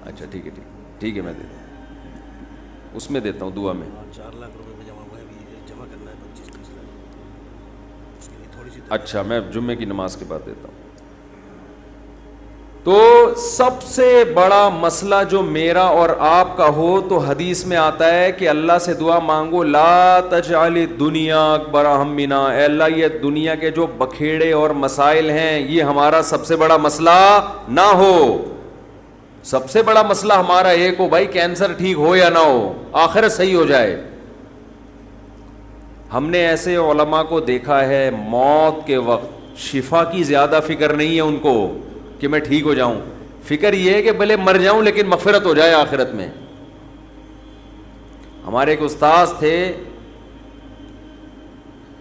S3: اچھا ٹھیک ہے ٹھیک ہے میں دیتا ہوں, اس میں دیتا ہوں دعا میں.
S4: 4 لاکھ روپے میں جمع ہوا ہے, ابھی جمع کرنا ہے 25-30 لاکھ, اس کے لیے تھوڑی سی.
S3: اچھا میں جمعے کی نماز کے بعد دیتا ہوں. تو سب سے بڑا مسئلہ جو میرا اور آپ کا ہو تو حدیث میں آتا ہے کہ اللہ سے دعا مانگو, لا تجعل الدنیا اکبر ہمنا, اے اللہ یہ دنیا کے جو بکھیڑے اور مسائل ہیں یہ ہمارا سب سے بڑا مسئلہ نہ ہو. سب سے بڑا مسئلہ ہمارا ایک ہو بھائی, کینسر ٹھیک ہو یا نہ ہو, آخرت صحیح ہو جائے. ہم نے ایسے علماء کو دیکھا ہے موت کے وقت شفا کی زیادہ فکر نہیں ہے ان کو کہ میں ٹھیک ہو جاؤں, فکر یہ ہے کہ بھلے مر جاؤں لیکن مغفرت ہو جائے آخرت میں. ہمارے ایک استاذ تھے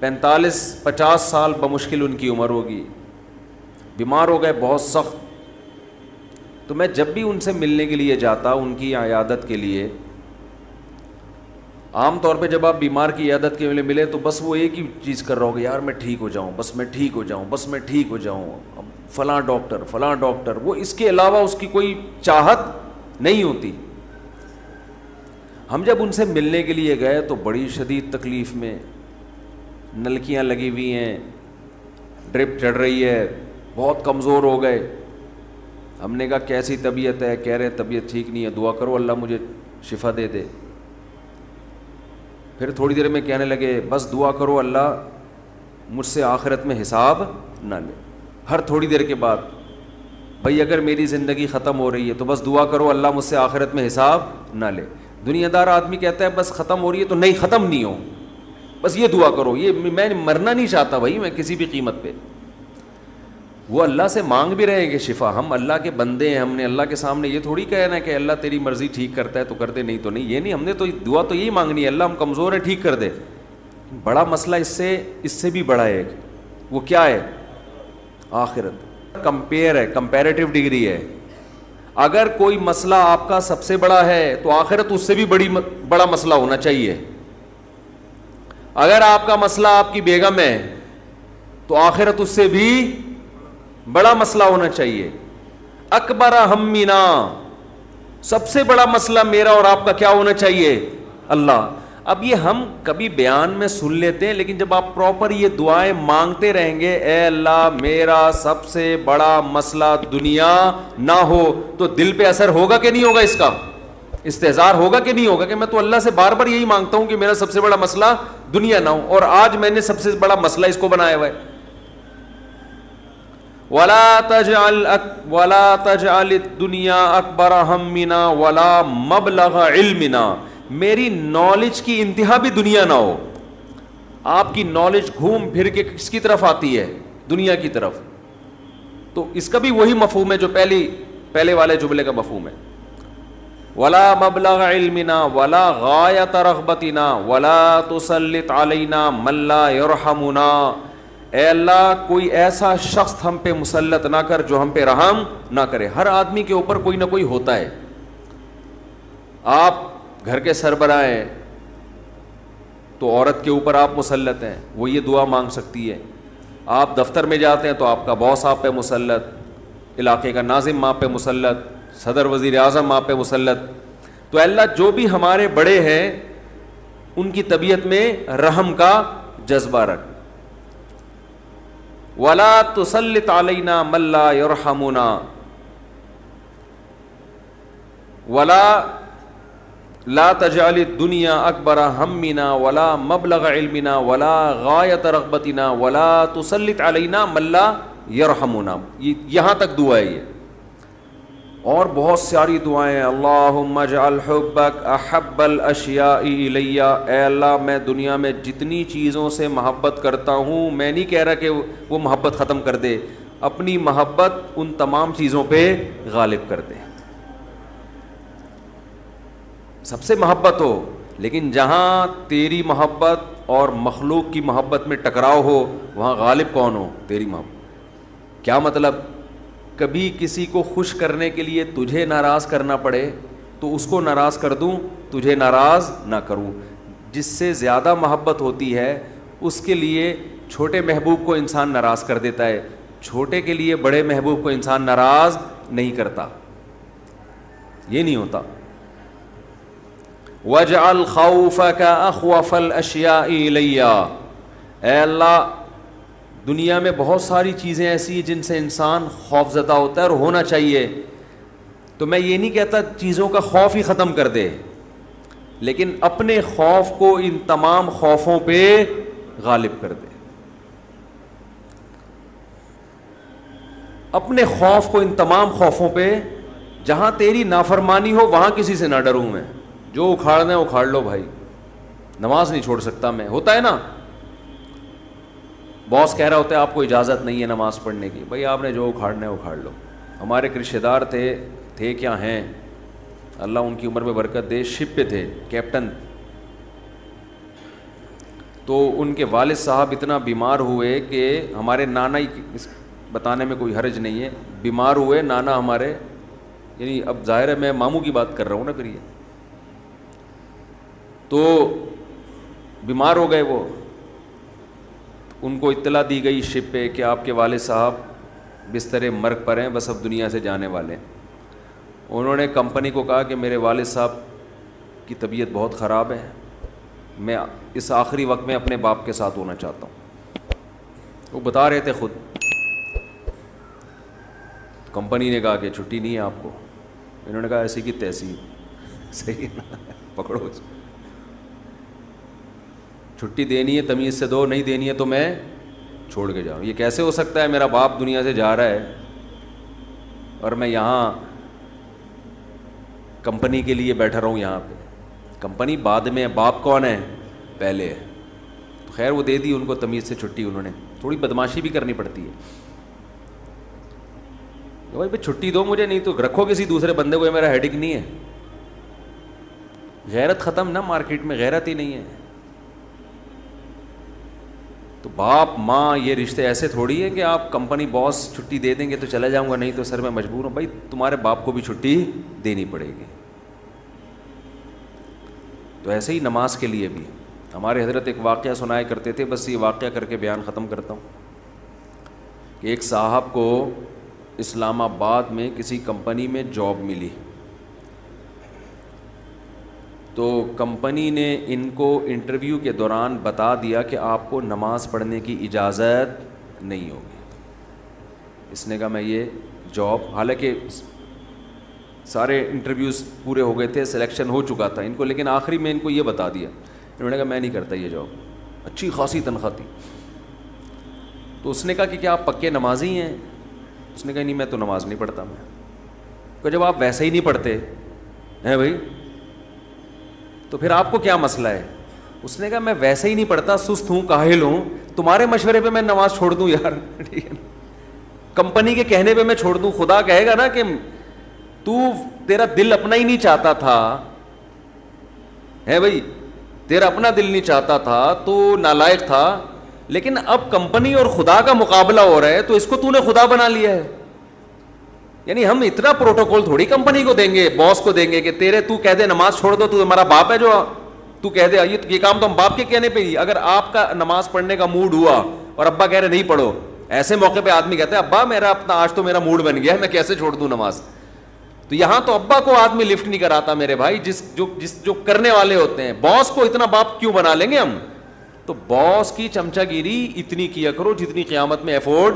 S3: 45-50 سال بمشکل ان کی عمر ہوگی, بیمار ہو گئے بہت سخت. تو میں جب بھی ان سے ملنے کے لیے جاتا ان کی عیادت کے لیے, عام طور پہ جب آپ بیمار کی عیادت کے لیے ملے تو بس وہ ایک ہی چیز کر رہا ہوگا, یار میں ٹھیک ہو جاؤں, بس میں ٹھیک ہو جاؤں, بس میں ٹھیک ہو جاؤں, اب فلاں ڈاکٹر, وہ اس کے علاوہ اس کی کوئی چاہت نہیں ہوتی. ہم جب ان سے ملنے کے لیے گئے تو بڑی شدید تکلیف میں, نلکیاں لگی ہوئی ہیں, ڈرپ چڑھ رہی ہے, بہت کمزور ہو گئے. ہم نے کہا کیسی طبیعت ہے؟ کہہ رہے طبیعت ٹھیک نہیں ہے, دعا کرو اللہ مجھے شفا دے دے. پھر تھوڑی دیر میں کہنے لگے بس دعا کرو اللہ مجھ سے آخرت میں حساب نہ لے. ہر تھوڑی دیر کے بعد, بھائی اگر میری زندگی ختم ہو رہی ہے تو بس دعا کرو اللہ مجھ سے آخرت میں حساب نہ لے. دنیا دار آدمی کہتا ہے بس ختم ہو رہی ہے تو نہیں, ختم نہیں ہو, بس یہ دعا کرو, یہ میں مرنا نہیں چاہتا بھائی میں کسی بھی قیمت پہ. وہ اللہ سے مانگ بھی رہے ہیں کہ شفا, ہم اللہ کے بندے ہیں, ہم نے اللہ کے سامنے یہ تھوڑی کہنا ہے کہ اللہ تیری مرضی ٹھیک کرتا ہے تو کر دے, نہیں تو نہیں, یہ نہیں. ہم نے تو دعا تو یہی مانگنی ہے اللہ ہم کمزور ہیں ٹھیک کر دے. بڑا مسئلہ اس سے بھی بڑا ہے, وہ کیا ہے؟ آخرت. کمپیئر ہے, کمپیریٹیو ڈگری ہے. اگر کوئی مسئلہ آپ کا سب سے بڑا ہے تو آخرت اس سے بھی بڑا مسئلہ ہونا چاہیے. اگر آپ کا مسئلہ آپ کی بیگم ہے تو آخرت اس سے بھی بڑا مسئلہ ہونا چاہیے. اکبر ہمنا, سب سے بڑا مسئلہ میرا اور آپ کا کیا ہونا چاہیے؟ اللہ. اب یہ ہم کبھی بیان میں سن لیتے ہیں لیکن جب آپ پراپر یہ دعائیں مانگتے رہیں گے, اے اللہ میرا سب سے بڑا مسئلہ دنیا نہ ہو, تو دل پہ اثر ہوگا کہ نہیں ہوگا, اس کا استحضار ہوگا کہ نہیں ہوگا کہ میں تو اللہ سے بار بار یہی مانگتا ہوں کہ میرا سب سے بڑا مسئلہ دنیا نہ ہو, اور آج میں نے سب سے بڑا مسئلہ اس کو بنایا ہوا ہے. وَلَا تَجْعَلِ الدُّنْيَا أَكْبَرَ هَمِّنَا وَلَا مَبْلَغَ عِلْمِنَا, میری نالج کی انتہا بھی دنیا نہ ہو. آپ کی نالج گھوم پھر کے کس کی طرف آتی ہے؟ دنیا کی طرف. تو اس کا بھی وہی مفہوم ہے جو پہلے والے جملے کا مفہوم ہے. وَلَا مَبْلَغَ عِلْمِنَا وَلَا غَایَةَ رَغْبَتِنَا وَلَا تُسَلِّطْ عَلَيْنَا مَن لَّا يَرْحَمُنَا, اے اللہ کوئی ایسا شخص ہم پہ مسلط نہ کر جو ہم پہ رحم نہ کرے. ہر آدمی کے اوپر کوئی نہ کوئی ہوتا ہے. آپ گھر کے سربراہ ہیں تو عورت کے اوپر آپ مسلط ہیں, وہ یہ دعا مانگ سکتی ہے. آپ دفتر میں جاتے ہیں تو آپ کا باس آپ پہ مسلط, علاقے کا ناظم آپ پہ مسلط, صدر وزیر اعظم آپ پہ مسلط. تو اللہ جو بھی ہمارے بڑے ہیں ان کی طبیعت میں رحم کا جذبہ رکھ. وَلَا تُسَلِّطْ عَلَيْنَا مَن لَّا يَرْحَمُنَا وَلَا لَا تَجْعَلِ الدُّنْيَا أَكْبَرَ هَمِّنَا وَلَا مَبْلَغَ عِلْمِنَا وَلَا غَایَةَ رَغْبَتِنَا وَلَا تُسَلِّطْ عَلَيْنَا مَن لَّا يَرْحَمُنَا. یہاں تک دعا ہے یہ, اور بہت ساری دعائیں. اللہم اجعل حبک احب الاشیاء الی, اے اللہ میں دنیا میں جتنی چیزوں سے محبت کرتا ہوں, میں نہیں کہہ رہا کہ وہ محبت ختم کر دے, اپنی محبت ان تمام چیزوں پہ غالب کر دے. سب سے محبت ہو, لیکن جہاں تیری محبت اور مخلوق کی محبت میں ٹکراؤ ہو وہاں غالب کون ہو؟ تیری محبت. کیا مطلب؟ کبھی کسی کو خوش کرنے کے لیے تجھے ناراض کرنا پڑے تو اس کو ناراض کر دوں, تجھے ناراض نہ کروں. جس سے زیادہ محبت ہوتی ہے اس کے لیے چھوٹے محبوب کو انسان ناراض کر دیتا ہے, چھوٹے کے لیے بڑے محبوب کو انسان ناراض نہیں کرتا, یہ نہیں ہوتا. وَاجْعَلْ خَوْفَكَ أَخْوَفَ الْأَشْيَاءِ إِلَيَّ, اے اللہ دنیا میں بہت ساری چیزیں ایسی ہیں جن سے انسان خوف زدہ ہوتا ہے اور ہونا چاہیے, تو میں یہ نہیں کہتا چیزوں کا خوف ہی ختم کر دے, لیکن اپنے خوف کو ان تمام خوفوں پہ غالب کر دے, اپنے خوف کو ان تمام خوفوں پہ, جہاں تیری نافرمانی ہو وہاں کسی سے نہ ڈروں میں, جو اکھاڑنا ہے اکھاڑ لو بھائی, نماز نہیں چھوڑ سکتا میں, ہوتا ہے نا باس کہہ رہا ہوتا ہے آپ کو اجازت نہیں ہے نماز پڑھنے کی, بھائی آپ نے جو اکھاڑنا ہے اکھاڑ لو. ہمارے ایک رشتہ دار تھے کیا ہیں, اللہ ان کی عمر میں برکت دے, شپ پہ تھے, کیپٹن, تو ان کے والد صاحب اتنا بیمار ہوئے کہ ہمارے نانا ہی, بتانے میں کوئی حرج نہیں ہے, بیمار ہوئے نانا ہمارے, یعنی اب ظاہر ہے میں ماموں کی بات کر رہا ہوں نا پھر, یہ تو بیمار ہو گئے وہ, ان کو اطلاع دی گئی شپ پہ کہ آپ کے والد صاحب بستر مرگ پر ہیں, بس اب دنیا سے جانے والے ہیں. انہوں نے کمپنی کو کہا کہ میرے والد صاحب کی طبیعت بہت خراب ہے, میں اس آخری وقت میں اپنے باپ کے ساتھ ہونا چاہتا ہوں. وہ بتا رہے تھے خود. کمپنی نے کہا کہ چھٹی نہیں ہے آپ کو. انہوں نے کہا ایسی کی تحصیل, صحیح نا, پکڑو, چھٹی دینی ہے تمیز سے دو, نہیں دینی ہے تو میں چھوڑ کے جاؤں. یہ کیسے ہو سکتا ہے, میرا باپ دنیا سے جا رہا ہے اور میں یہاں کمپنی کے لیے بیٹھا رہا ہوں یہاں پہ. کمپنی بعد میں ہے, باپ کون ہے, پہلے ہے. تو خیر وہ دے دی ان کو تمیز سے چھٹی, انہوں نے تھوڑی بدماشی بھی کرنی پڑتی ہے, بھائی چھٹی دو مجھے, نہیں تو رکھو کسی دوسرے بندے کو, یہ میرا ہیڈک نہیں ہے. غیرت ختم نا, مارکیٹ میں غیرت ہی نہیں ہے. تو باپ ماں یہ رشتے ایسے تھوڑی ہے کہ آپ کمپنی باس چھٹی دے دیں گے تو چلا جاؤں گا, نہیں تو سر میں مجبور ہوں. بھائی تمہارے باپ کو بھی چھٹی دینی پڑے گی. تو ایسے ہی نماز کے لیے بھی ہمارے حضرت ایک واقعہ سنایا کرتے تھے, بس یہ واقعہ کر کے بیان ختم کرتا ہوں, کہ ایک صاحب کو اسلام آباد میں کسی کمپنی میں جاب ملی, تو کمپنی نے ان کو انٹرویو کے دوران بتا دیا کہ آپ کو نماز پڑھنے کی اجازت نہیں ہوگی. اس نے کہا میں یہ جاب, حالانکہ سارے انٹرویوز پورے ہو گئے تھے, سلیکشن ہو چکا تھا ان کو, لیکن آخری میں ان کو یہ بتا دیا. انہوں نے کہا میں نہیں کرتا یہ جاب, اچھی خاصی تنخواہ تھی. تو اس نے کہا کہ کیا آپ پکے نمازی ہیں؟ اس نے کہا نہیں میں تو نماز نہیں پڑھتا. میں کہ جب آپ ویسے ہی نہیں پڑھتے ہیں بھائی تو پھر آپ کو کیا مسئلہ ہے؟ اس نے کہا میں ویسے ہی نہیں پڑھتا, سست ہوں, کاہل ہوں, تمہارے مشورے پہ میں نماز چھوڑ دوں یار, ٹھیک ہے نا, کمپنی کے کہنے پہ میں چھوڑ دوں. خدا کہے گا نا کہ تیرا دل اپنا ہی نہیں چاہتا تھا, ہے بھائی, تیرا اپنا دل نہیں چاہتا تھا, تو نالائق تھا, لیکن اب کمپنی اور خدا کا مقابلہ ہو رہا ہے تو اس کو نے خدا بنا لیا ہے. یعنی ہم اتنا پروٹوکول تھوڑی کمپنی کو دیں گے, باس کو دیں گے کہ تو کہہ دے نماز چھوڑ دو, تو ہمارا باپ ہے جو تو کہہ دے یہ کام تو ہم باپ کے کہنے پہ ہی. اگر آپ کا نماز پڑھنے کا موڈ ہوا اور ابا کہہ رہے نہیں پڑھو, ایسے موقع پہ آدمی کہتا ہے ابا میرا اپنا آج تو میرا موڈ بن گیا ہے, میں کیسے چھوڑ دوں نماز. تو یہاں تو ابا کو آدمی لفٹ نہیں کراتا میرے بھائی, جو کرنے والے ہوتے ہیں. باس کو اتنا باپ کیوں بنا لیں گے ہم؟ تو باس کی چمچہ گیری اتنی کیا کرو جتنی قیامت میں افورڈ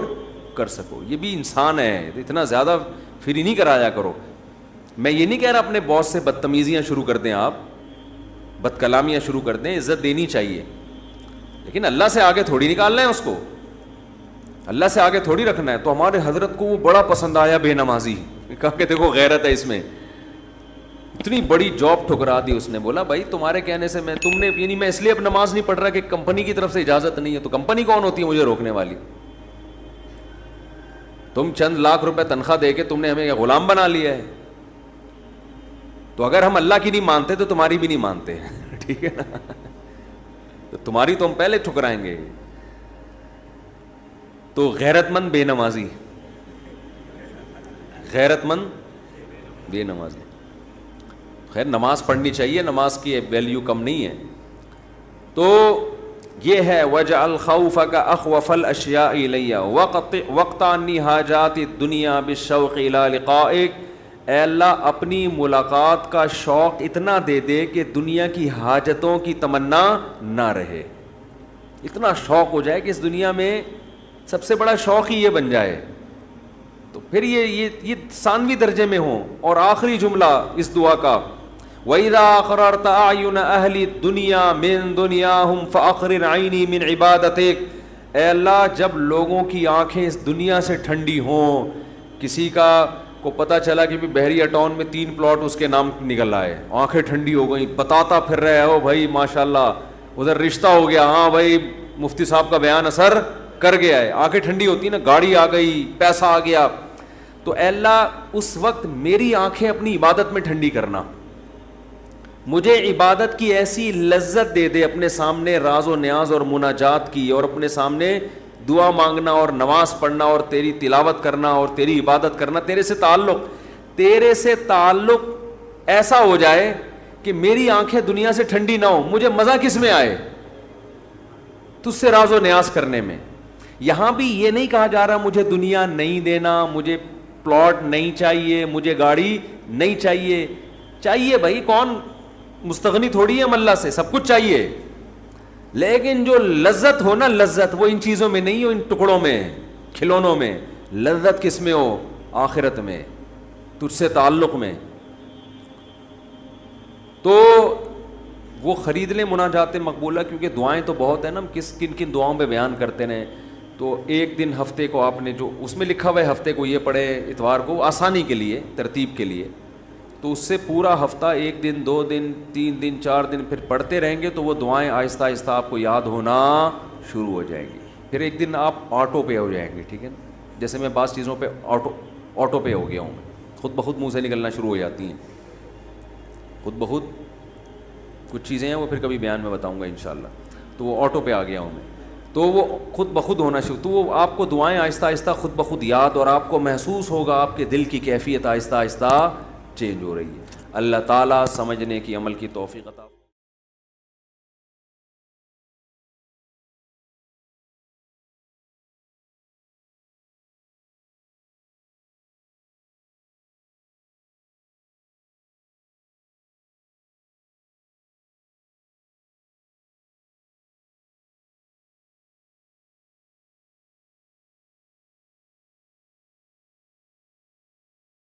S3: کر سکو. یہ بھی انسان ہے, اتنا زیادہ فری نہیں کرایا کرو. میں یہ نہیں کہہ رہا اپنے باس سے بدتمیزیاں شروع کر دیں, آپ بد کلامیاں شروع کر دیں, عزت دینی چاہیے, لیکن اللہ سے آگے تھوڑی نکالنا ہے اس کو, اللہ سے آگے تھوڑی رکھنا ہے. تو ہمارے حضرت کو وہ بڑا پسند آیا بے نمازی, کہا کہ دیکھو غیرت ہے اس میں. اتنی بڑی جاب ٹھکرا دی اس نے. بولا بھائی تمہارے کہنے سے تم نے, یعنی میں اس لیے اب نماز نہیں پڑھ رہا کہ کمپنی کی طرف سے اجازت نہیں ہے. تو کمپنی کون ہوتی ہے مجھے روکنے والی؟ تم چند لاکھ روپے تنخواہ دے کے تم نے ہمیں غلام بنا لیا ہے. تو اگر ہم اللہ کی نہیں مانتے تو تمہاری بھی نہیں مانتے, ٹھیک ہے نا, تو تمہاری تو ہم پہلے ٹھکرائیں گے. تو غیرت مند بے نمازی, غیرت مند بے نمازی. خیر نماز پڑھنی چاہیے, نماز کی ویلیو کم نہیں ہے. تو یہ ہے وجعل خوفک اخوف الاشیاء الی وقت انی حاجات الدنیا بالشوق الی لقائک. اے اللہ اپنی ملاقات کا شوق اتنا دے دے کہ دنیا کی حاجتوں کی تمنا نہ رہے. اتنا شوق ہو جائے کہ اس دنیا میں سب سے بڑا شوق ہی یہ بن جائے. تو پھر یہ ثانوی درجے میں ہوں. اور آخری جملہ اس دعا کا وَإِذَا أَقْرَرْتَ أَعْيُنَ أَهْلِ الدُّنْيَا مِن دُنْيَاهُمْ فَأَقْرِرْ عَيْنِي مِنْ عِبَادَتِكَ. اے اللہ جب لوگوں کی آنکھیں اس دنیا سے ٹھنڈی ہوں, کسی کا کو پتہ چلا کہ بحریہ ٹاؤن میں 3 پلاٹ اس کے نام نکل آئے, آنکھیں ٹھنڈی ہو گئیں, بتاتا پھر رہے ہو بھائی ماشاءاللہ ادھر رشتہ ہو گیا, ہاں بھائی مفتی صاحب کا بیان اثر کر گیا ہے, آنکھیں ٹھنڈی ہوتی نا, گاڑی آ گئی, پیسہ آ گیا. تو اے اللہ اس وقت میری آنکھیں اپنی عبادت میں ٹھنڈی کرنا, مجھے عبادت کی ایسی لذت دے دے, اپنے سامنے راز و نیاز اور مناجات کی, اور اپنے سامنے دعا مانگنا اور نماز پڑھنا اور تیری تلاوت کرنا اور تیری عبادت کرنا, تیرے سے تعلق ایسا ہو جائے کہ میری آنکھیں دنیا سے ٹھنڈی نہ ہو. مجھے مزہ کس میں آئے؟ تجھ سے راز و نیاز کرنے میں. یہاں بھی یہ نہیں کہا جا رہا مجھے دنیا نہیں دینا, مجھے پلاٹ نہیں چاہیے, مجھے گاڑی نہیں چاہیے. چاہیے بھائی, کون مستغنی تھوڑی ہے ہم اللہ سے, سب کچھ چاہیے, لیکن جو لذت ہو نا, لذت وہ ان چیزوں میں نہیں ہو, ان ٹکڑوں میں, کھلونوں میں. لذت کس میں ہو؟ آخرت میں, تجھ سے تعلق میں. تو وہ خرید لیں مناجات مقبولہ, کیونکہ دعائیں تو بہت ہیں نا, ہم کن کن دعاؤں پہ بیان کرتے ہیں. تو ایک دن ہفتے کو آپ نے جو اس میں لکھا ہوا ہے ہفتے کو یہ پڑھے, اتوار کو آسانی کے لیے, ترتیب کے لیے, تو اس سے پورا ہفتہ 1 دن 2 دن 3 دن 4 دن پھر پڑھتے رہیں گے تو وہ دعائیں آہستہ آہستہ آپ کو یاد ہونا شروع ہو جائیں گی. پھر ایک دن آپ آٹو پہ ہو جائیں گے, ٹھیک ہے نا, جیسے میں بعض چیزوں پہ آٹو پہ ہو گیا ہوں, خود بخود منہ سے نکلنا شروع ہو جاتی ہیں, خود بخود کچھ چیزیں ہیں وہ پھر کبھی بیان میں بتاؤں گا انشاءاللہ. تو وہ آٹو پہ آ گیا ہوں میں, تو وہ خود بخود ہونا شروع, تو وہ آپ کو دعائیں آہستہ آہستہ خود بخود یاد, اور آپ کو محسوس ہوگا آپ کے دل کی کیفیت آہستہ آہستہ چینج ہو رہی ہے. اللہ تعالیٰ سمجھنے کی, عمل کی توفیق عطا